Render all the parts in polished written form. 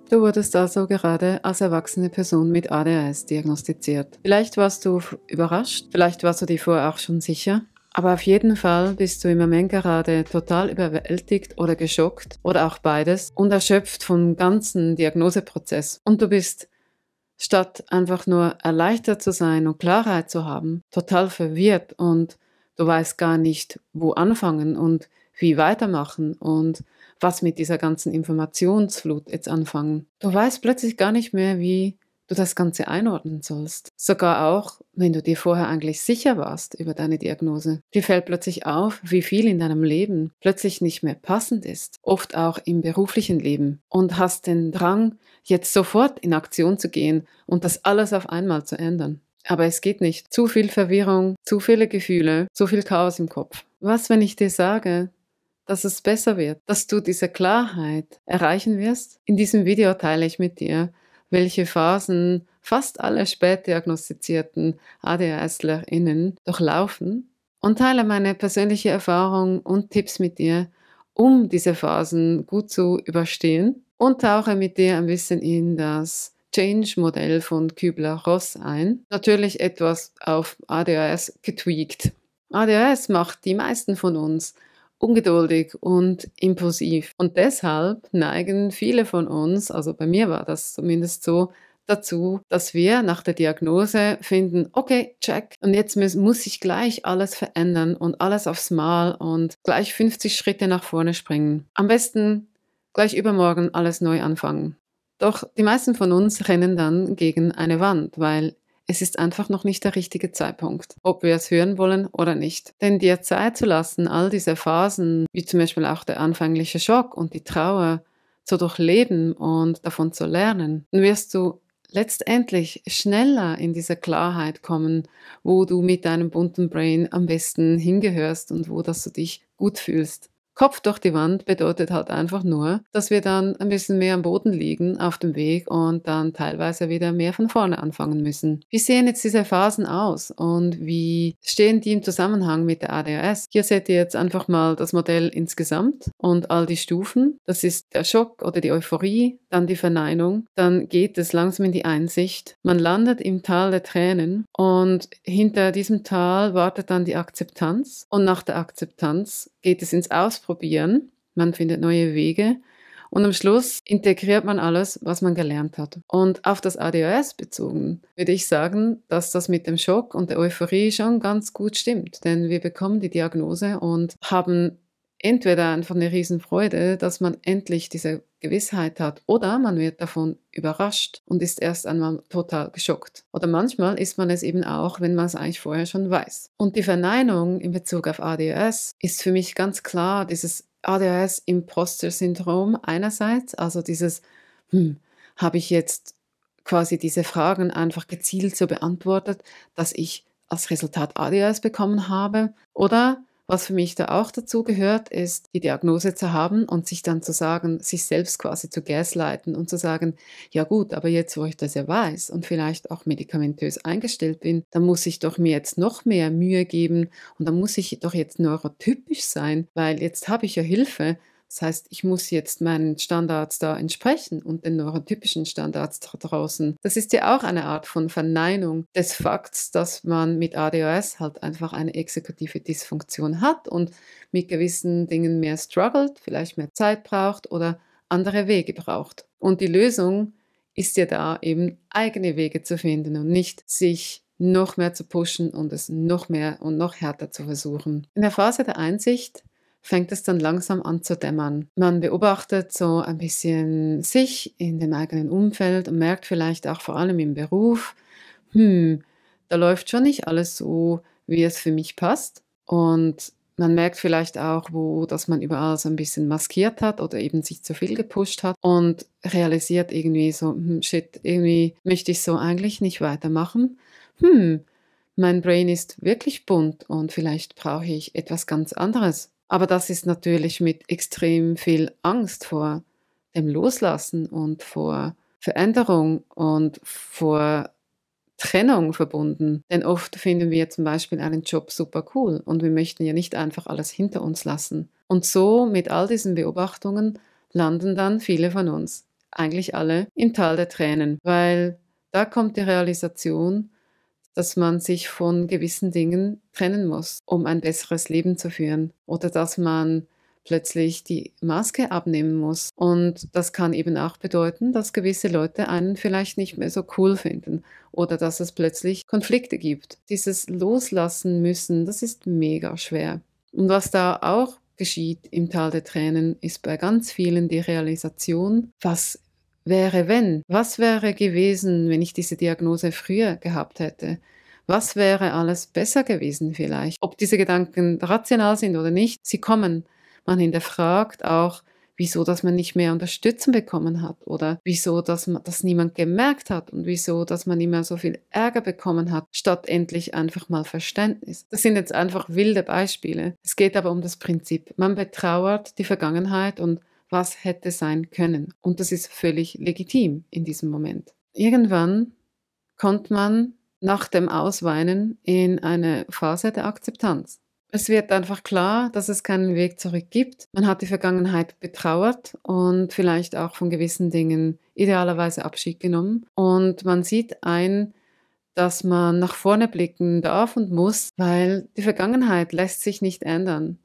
Du wurdest also gerade als erwachsene Person mit ADHS diagnostiziert. Vielleicht warst du überrascht, vielleicht warst du dir vorher auch schon sicher, aber auf jeden Fall bist du im Moment gerade total überwältigt oder geschockt oder auch beides und erschöpft vom ganzen Diagnoseprozess. Und du bist, statt einfach nur erleichtert zu sein und Klarheit zu haben, total verwirrt und du weißt gar nicht, wo anfangen und wie weitermachen und was mit dieser ganzen Informationsflut jetzt anfangen. Du weißt plötzlich gar nicht mehr, wie du das Ganze einordnen sollst. Sogar auch, wenn du dir vorher eigentlich sicher warst über deine Diagnose. Dir fällt plötzlich auf, wie viel in deinem Leben plötzlich nicht mehr passend ist. Oft auch im beruflichen Leben. Und hast den Drang, jetzt sofort in Aktion zu gehen und das alles auf einmal zu ändern. Aber es geht nicht. Zu viel Verwirrung, zu viele Gefühle, zu viel Chaos im Kopf. Was, wenn ich dir sage, dass es besser wird, dass du diese Klarheit erreichen wirst? In diesem Video teile ich mit dir, welche Phasen fast alle spät diagnostizierten ADHSlerInnen durchlaufen und teile meine persönliche Erfahrung und Tipps mit dir, um diese Phasen gut zu überstehen und tauche mit dir ein bisschen in das Change-Modell von Kübler-Ross ein. Natürlich etwas auf ADHS getweakt. ADHS macht die meisten von uns ungeduldig und impulsiv. Und deshalb neigen viele von uns, also bei mir war das zumindest so, dazu, dass wir nach der Diagnose finden, okay, check, und jetzt muss ich gleich alles verändern und alles aufs Mal und gleich 50 Schritte nach vorne springen. Am besten gleich übermorgen alles neu anfangen. Doch die meisten von uns rennen dann gegen eine Wand, weil es ist einfach noch nicht der richtige Zeitpunkt, ob wir es hören wollen oder nicht. Denn dir Zeit zu lassen, all diese Phasen, wie zum Beispiel auch der anfängliche Schock und die Trauer, zu durchleben und davon zu lernen, dann wirst du letztendlich schneller in diese Klarheit kommen, wo du mit deinem bunten Brain am besten hingehörst und wo dass du dich gut fühlst. Kopf durch die Wand bedeutet halt einfach nur, dass wir dann ein bisschen mehr am Boden liegen auf dem Weg und dann teilweise wieder mehr von vorne anfangen müssen. Wie sehen jetzt diese Phasen aus und wie stehen die im Zusammenhang mit der ADHS? Hier seht ihr jetzt einfach mal das Modell insgesamt und all die Stufen. Das ist der Schock oder die Euphorie, dann die Verneinung, dann geht es langsam in die Einsicht. Man landet im Tal der Tränen und hinter diesem Tal wartet dann die Akzeptanz und nach der Akzeptanz geht es ins Ausprobieren, man findet neue Wege und am Schluss integriert man alles, was man gelernt hat. Und auf das ADHS bezogen würde ich sagen, dass das mit dem Schock und der Euphorie schon ganz gut stimmt, denn wir bekommen die Diagnose und haben entweder einfach eine Riesenfreude, dass man endlich diese Gewissheit hat, oder man wird davon überrascht und ist erst einmal total geschockt. Oder manchmal ist man es eben auch, wenn man es eigentlich vorher schon weiß. Und die Verneinung in Bezug auf ADHS ist für mich ganz klar dieses ADHS-Imposter-Syndrom einerseits, also dieses, habe ich jetzt quasi diese Fragen einfach gezielt so beantwortet, dass ich als Resultat ADHS bekommen habe, oder was für mich da auch dazu gehört, ist, die Diagnose zu haben und sich dann zu sagen, sich selbst quasi zu gaslighten und zu sagen, ja gut, aber jetzt, wo ich das ja weiß und vielleicht auch medikamentös eingestellt bin, dann muss ich doch mir jetzt noch mehr Mühe geben und dann muss ich doch jetzt neurotypisch sein, weil jetzt habe ich ja Hilfe. Das heißt, ich muss jetzt meinen Standards da entsprechen und den neurotypischen Standards da draußen. Das ist ja auch eine Art von Verneinung des Fakts, dass man mit ADHS halt einfach eine exekutive Dysfunktion hat und mit gewissen Dingen mehr struggelt, vielleicht mehr Zeit braucht oder andere Wege braucht. Und die Lösung ist ja da, eben eigene Wege zu finden und nicht sich noch mehr zu pushen und es noch mehr und noch härter zu versuchen. In der Phase der Einsicht fängt es dann langsam an zu dämmern. Man beobachtet so ein bisschen sich in dem eigenen Umfeld und merkt vielleicht auch vor allem im Beruf, da läuft schon nicht alles so, wie es für mich passt. Und man merkt vielleicht auch, dass man überall so ein bisschen maskiert hat oder eben sich zu viel gepusht hat und realisiert irgendwie so, shit, irgendwie möchte ich so eigentlich nicht weitermachen. Mein Brain ist wirklich bunt und vielleicht brauche ich etwas ganz anderes. Aber das ist natürlich mit extrem viel Angst vor dem Loslassen und vor Veränderung und vor Trennung verbunden. Denn oft finden wir zum Beispiel einen Job super cool und wir möchten ja nicht einfach alles hinter uns lassen. Und so mit all diesen Beobachtungen landen dann viele von uns eigentlich alle im Tal der Tränen, weil da kommt die Realisation, dass man sich von gewissen Dingen trennen muss, um ein besseres Leben zu führen. Oder dass man plötzlich die Maske abnehmen muss. Und das kann eben auch bedeuten, dass gewisse Leute einen vielleicht nicht mehr so cool finden oder dass es plötzlich Konflikte gibt. Dieses Loslassen müssen, das ist mega schwer. Und was da auch geschieht im Tal der Tränen, ist bei ganz vielen die Realisation, was wäre wenn? Was wäre gewesen, wenn ich diese Diagnose früher gehabt hätte? Was wäre alles besser gewesen vielleicht? Ob diese Gedanken rational sind oder nicht, sie kommen. Man hinterfragt auch, wieso, dass man nicht mehr Unterstützung bekommen hat oder wieso, dass das niemand gemerkt hat und wieso, dass man immer so viel Ärger bekommen hat, statt endlich einfach mal Verständnis. Das sind jetzt einfach wilde Beispiele. Es geht aber um das Prinzip. Man betrauert die Vergangenheit und was hätte sein können. Und das ist völlig legitim in diesem Moment. Irgendwann kommt man nach dem Ausweinen in eine Phase der Akzeptanz. Es wird einfach klar, dass es keinen Weg zurück gibt. Man hat die Vergangenheit betrauert und vielleicht auch von gewissen Dingen idealerweise Abschied genommen. Und man sieht ein, dass man nach vorne blicken darf und muss, weil die Vergangenheit lässt sich nicht ändern.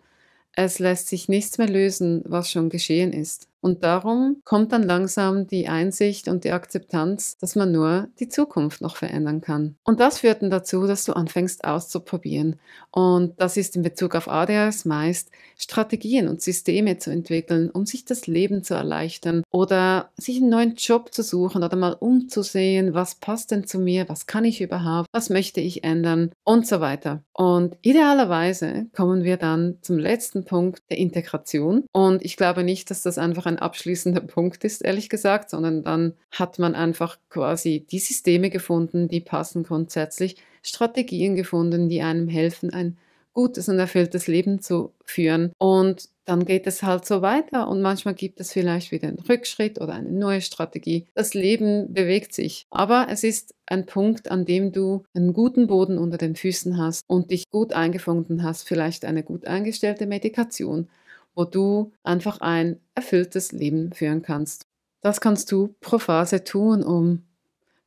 Es lässt sich nichts mehr lösen, was schon geschehen ist. Und darum kommt dann langsam die Einsicht und die Akzeptanz, dass man nur die Zukunft noch verändern kann. Und das führt dann dazu, dass du anfängst auszuprobieren. Und das ist in Bezug auf ADHS meist Strategien und Systeme zu entwickeln, um sich das Leben zu erleichtern oder sich einen neuen Job zu suchen oder mal umzusehen, was passt denn zu mir, was kann ich überhaupt, was möchte ich ändern und so weiter. Und idealerweise kommen wir dann zum letzten Punkt der Integration. Und ich glaube nicht, dass das einfach ein abschließender Punkt ist, ehrlich gesagt, sondern dann hat man einfach quasi die Systeme gefunden, die passen grundsätzlich, Strategien gefunden, die einem helfen, ein gutes und erfülltes Leben zu führen. Und dann geht es halt so weiter und manchmal gibt es vielleicht wieder einen Rückschritt oder eine neue Strategie. Das Leben bewegt sich, aber es ist ein Punkt, an dem du einen guten Boden unter den Füßen hast und dich gut eingefunden hast, vielleicht eine gut eingestellte Medikation, wo du einfach ein erfülltes Leben führen kannst. Das kannst du pro Phase tun, um,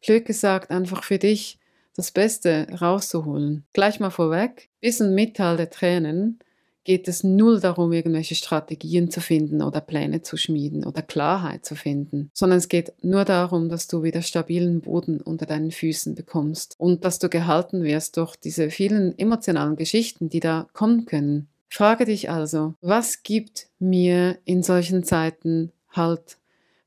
blöd gesagt, einfach für dich das Beste rauszuholen. Gleich mal vorweg, bis und mit Tal der Tränen geht es null darum, irgendwelche Strategien zu finden oder Pläne zu schmieden oder Klarheit zu finden, sondern es geht nur darum, dass du wieder stabilen Boden unter deinen Füßen bekommst und dass du gehalten wirst durch diese vielen emotionalen Geschichten, die da kommen können. Frage dich also, was gibt mir in solchen Zeiten Halt?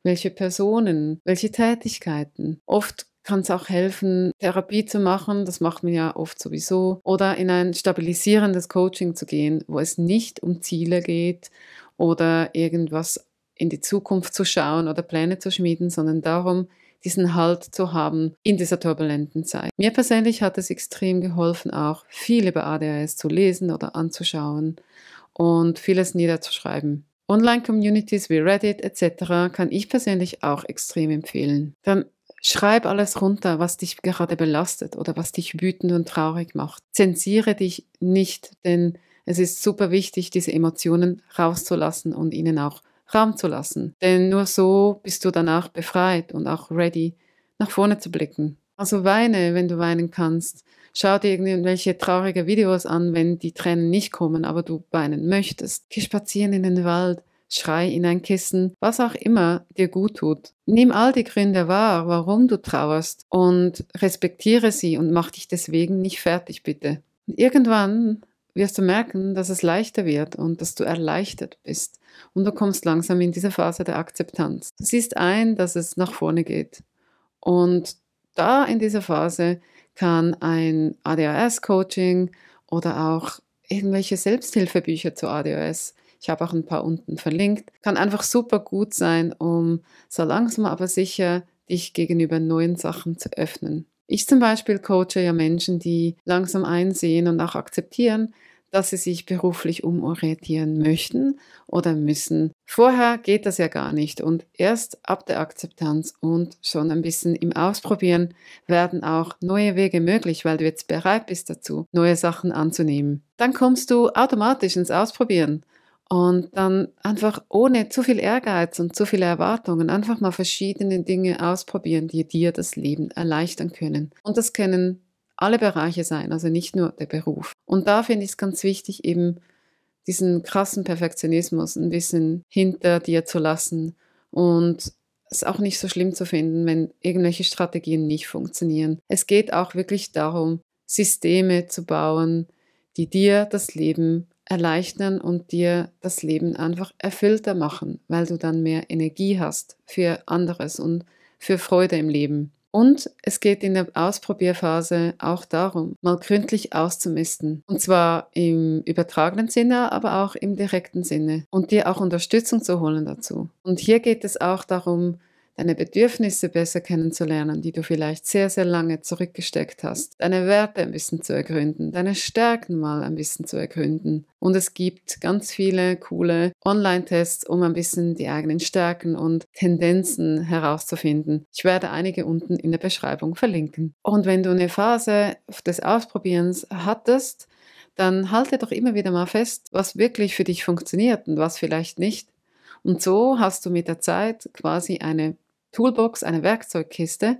Welche Personen, welche Tätigkeiten? Oft kann es auch helfen, Therapie zu machen, das macht man ja oft sowieso, oder in ein stabilisierendes Coaching zu gehen, wo es nicht um Ziele geht oder irgendwas in die Zukunft zu schauen oder Pläne zu schmieden, sondern darum, diesen Halt zu haben in dieser turbulenten Zeit. Mir persönlich hat es extrem geholfen, auch viel über ADHS zu lesen oder anzuschauen und vieles niederzuschreiben. Online-Communities wie Reddit etc. kann ich persönlich auch extrem empfehlen. Dann schreib alles runter, was dich gerade belastet oder was dich wütend und traurig macht. Zensiere dich nicht, denn es ist super wichtig, diese Emotionen rauszulassen und ihnen auch Raum zu lassen. Denn nur so bist du danach befreit und auch ready, nach vorne zu blicken. Also weine, wenn du weinen kannst. Schau dir irgendwelche traurige Videos an, wenn die Tränen nicht kommen, aber du weinen möchtest. Geh spazieren in den Wald, schrei in ein Kissen, was auch immer dir gut tut. Nimm all die Gründe wahr, warum du trauerst und respektiere sie und mach dich deswegen nicht fertig, bitte. Und irgendwann wirst du merken, dass es leichter wird und dass du erleichtert bist. Und du kommst langsam in diese Phase der Akzeptanz. Du siehst ein, dass es nach vorne geht. Und da in dieser Phase kann ein ADHS-Coaching oder auch irgendwelche Selbsthilfebücher zu ADHS, ich habe auch ein paar unten verlinkt, kann einfach super gut sein, um so langsam aber sicher dich gegenüber neuen Sachen zu öffnen. Ich zum Beispiel coache ja Menschen, die langsam einsehen und auch akzeptieren, dass sie sich beruflich umorientieren möchten oder müssen. Vorher geht das ja gar nicht und erst ab der Akzeptanz und schon ein bisschen im Ausprobieren werden auch neue Wege möglich, weil du jetzt bereit bist dazu, neue Sachen anzunehmen. Dann kommst du automatisch ins Ausprobieren Und dann einfach ohne zu viel Ehrgeiz und zu viele Erwartungen einfach mal verschiedene Dinge ausprobieren, die dir das Leben erleichtern können. Und das können alle Bereiche sein, also nicht nur der Beruf. Und da finde ich es ganz wichtig, eben diesen krassen Perfektionismus ein bisschen hinter dir zu lassen und es auch nicht so schlimm zu finden, wenn irgendwelche Strategien nicht funktionieren. Es geht auch wirklich darum, Systeme zu bauen, die dir das Leben erleichtern und dir das Leben einfach erfüllter machen, weil du dann mehr Energie hast für anderes und für Freude im Leben. Und es geht in der Ausprobierphase auch darum, mal gründlich auszumisten. Und zwar im übertragenen Sinne, aber auch im direkten Sinne. Und dir auch Unterstützung zu holen dazu. Und hier geht es auch darum, deine Bedürfnisse besser kennenzulernen, die du vielleicht sehr, sehr lange zurückgesteckt hast. Deine Werte ein bisschen zu ergründen, deine Stärken mal ein bisschen zu ergründen. Und es gibt ganz viele coole Online-Tests, um ein bisschen die eigenen Stärken und Tendenzen herauszufinden. Ich werde einige unten in der Beschreibung verlinken. Und wenn du eine Phase des Ausprobierens hattest, dann halte doch immer wieder mal fest, was wirklich für dich funktioniert und was vielleicht nicht. Und so hast du mit der Zeit quasi eine Toolbox, eine Werkzeugkiste,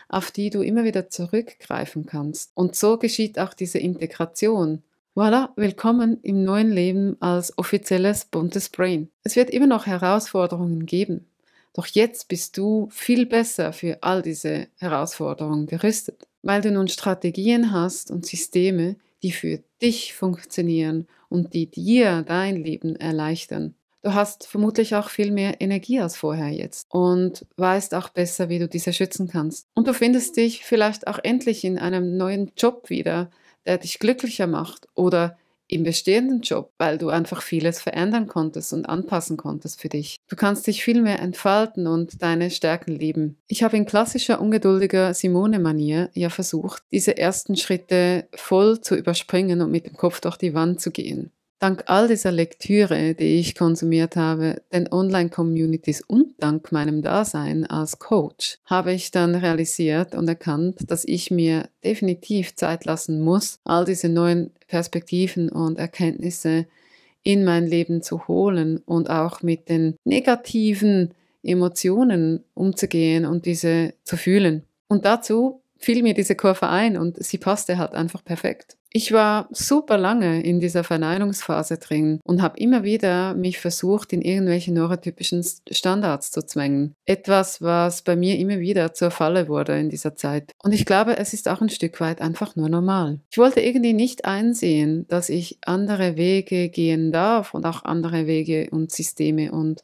auf die du immer wieder zurückgreifen kannst. Und so geschieht auch diese Integration. Voilà, willkommen im neuen Leben als offizielles buntes Brain. Es wird immer noch Herausforderungen geben. Doch jetzt bist du viel besser für all diese Herausforderungen gerüstet, weil du nun Strategien hast und Systeme, die für dich funktionieren und die dir dein Leben erleichtern. Du hast vermutlich auch viel mehr Energie als vorher jetzt und weißt auch besser, wie du diese schützen kannst. Und du findest dich vielleicht auch endlich in einem neuen Job wieder, der dich glücklicher macht oder im bestehenden Job, weil du einfach vieles verändern konntest und anpassen konntest für dich. Du kannst dich viel mehr entfalten und deine Stärken lieben. Ich habe in klassischer, ungeduldiger Simone-Manier ja versucht, diese ersten Schritte voll zu überspringen und mit dem Kopf durch die Wand zu gehen. Dank all dieser Lektüre, die ich konsumiert habe, den Online-Communities und dank meinem Dasein als Coach, habe ich dann realisiert und erkannt, dass ich mir definitiv Zeit lassen muss, all diese neuen Perspektiven und Erkenntnisse in mein Leben zu holen und auch mit den negativen Emotionen umzugehen und diese zu fühlen. Und dazu fiel mir diese Kurve ein und sie passte halt einfach perfekt. Ich war super lange in dieser Verneinungsphase drin und habe immer wieder mich versucht, in irgendwelche neurotypischen Standards zu zwängen. Etwas, was bei mir immer wieder zur Falle wurde in dieser Zeit. Und ich glaube, es ist auch ein Stück weit einfach nur normal. Ich wollte irgendwie nicht einsehen, dass ich andere Wege gehen darf und auch andere Wege und Systeme und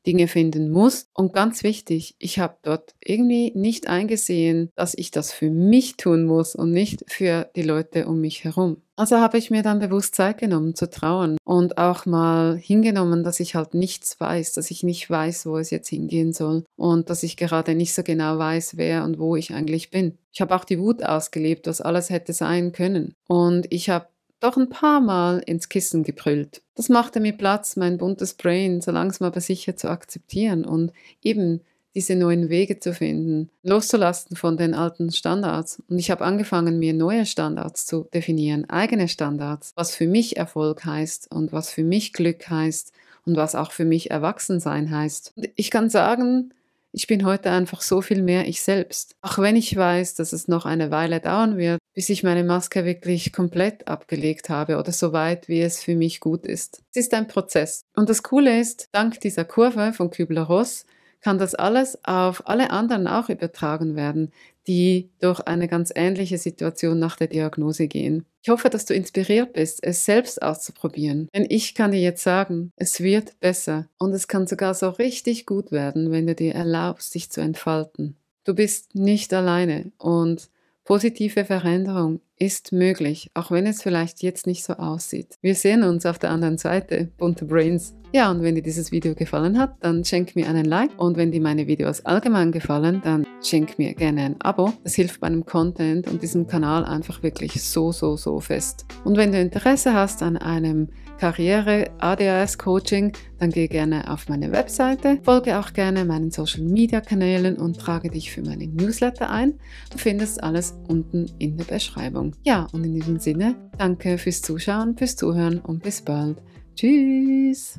Dinge finden muss. Und ganz wichtig, ich habe dort irgendwie nicht eingesehen, dass ich das für mich tun muss und nicht für die Leute um mich herum. Also habe ich mir dann bewusst Zeit genommen zu trauen und auch mal hingenommen, dass ich halt nichts weiß, dass ich nicht weiß, wo es jetzt hingehen soll und dass ich gerade nicht so genau weiß, wer und wo ich eigentlich bin. Ich habe auch die Wut ausgelebt, was alles hätte sein können. Und ich habe doch ein paar Mal ins Kissen gebrüllt. Das machte mir Platz, mein buntes Brain so langsam aber sicher zu akzeptieren und eben diese neuen Wege zu finden, loszulassen von den alten Standards. Und ich habe angefangen, mir neue Standards zu definieren, eigene Standards, was für mich Erfolg heißt und was für mich Glück heißt und was auch für mich Erwachsensein heißt. Und ich kann sagen, ich bin heute einfach so viel mehr ich selbst. Auch wenn ich weiß, dass es noch eine Weile dauern wird, bis ich meine Maske wirklich komplett abgelegt habe oder so weit, wie es für mich gut ist. Es ist ein Prozess. Und das Coole ist, dank dieser Kurve von Kübler-Ross kann das alles auf alle anderen auch übertragen werden, die durch eine ganz ähnliche Situation nach der Diagnose gehen. Ich hoffe, dass du inspiriert bist, es selbst auszuprobieren. Denn ich kann dir jetzt sagen, es wird besser und es kann sogar so richtig gut werden, wenn du dir erlaubst, dich zu entfalten. Du bist nicht alleine und positive Veränderung ist möglich, auch wenn es vielleicht jetzt nicht so aussieht. Wir sehen uns auf der anderen Seite, bunte Brains. Ja, und wenn dir dieses Video gefallen hat, dann schenk mir einen Like und wenn dir meine Videos allgemein gefallen, dann schenk mir gerne ein Abo. Das hilft meinem Content und diesem Kanal einfach wirklich so fest. Und wenn du Interesse hast an einem Karriere-ADHS-Coaching, dann geh gerne auf meine Webseite, folge auch gerne meinen Social-Media-Kanälen und trage dich für meine Newsletter ein. Du findest alles unten in der Beschreibung. Ja, und in diesem Sinne, danke fürs Zuschauen, fürs Zuhören und bis bald. Tschüss!